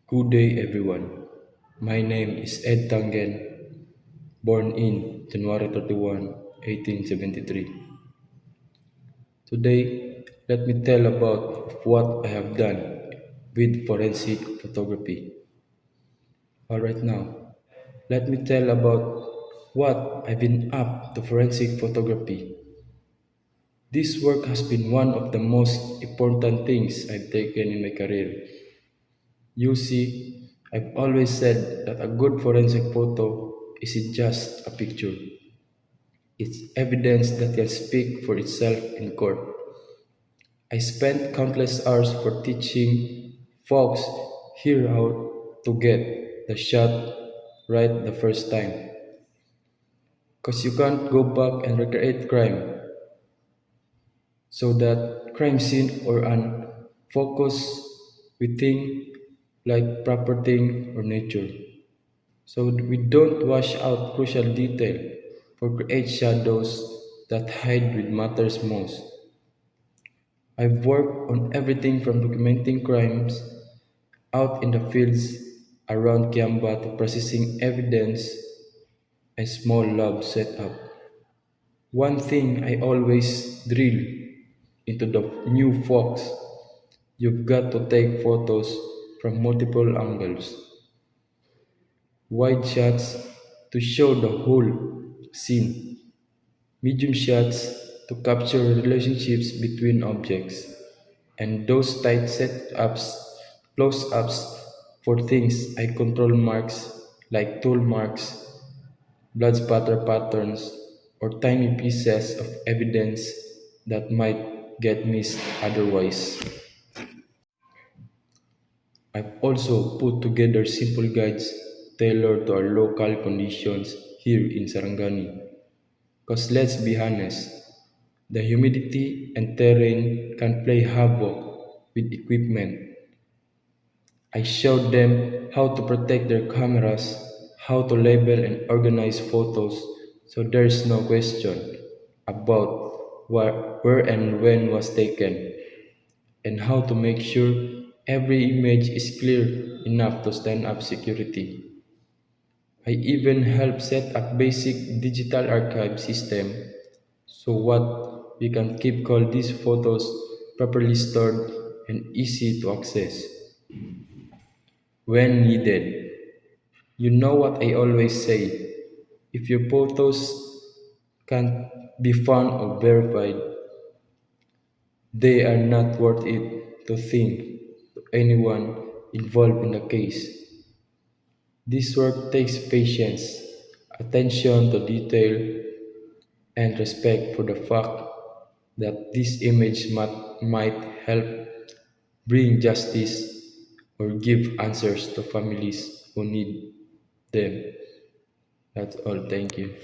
Good day, everyone. My name is Ed Tangen, born in January 31, 1873. Today, let me tell about what I have done with forensic photography. Alright now, let me tell about what I've been up to forensic photography. This work has been one of the most important things I've taken in my career. You see, I've always said that a good forensic photo isn't just a picture. It's evidence that can speak for itself in court. I spent countless hours for teaching folks here how to get the shot right the first time. Cause you can't go back and recreate crime. So that crime scene or an focus we think like property or nature. So we don't wash out crucial detail or create shadows that hide with matters most. I've worked on everything from documenting crimes out in the fields around Kiamba to processing evidence and small lab setup. One thing I always drill into the new folks, you've got to take photos from multiple angles. Wide shots to show the whole scene, medium shots to capture relationships between objects, and those tight setups, close ups for things I control marks like tool marks, blood spatter patterns, or tiny pieces of evidence that might get missed otherwise. I've also put together simple guides tailored to our local conditions here in Sarangani. Because let's be honest, the humidity and terrain can play havoc with equipment. I showed them how to protect their cameras, how to label and organize photos so there's no question about where and when was taken, and how to make sure every image is clear enough to stand up security. I even helped set up basic digital archive system so what we can keep all these photos properly stored and easy to access when needed. You know what I always say, if your photos can't be found or verified, they are not worth it to think to anyone involved in the case. This work takes patience, attention to detail, and respect for the fact that this image might help bring justice or give answers to families who need them. That's all. Thank you.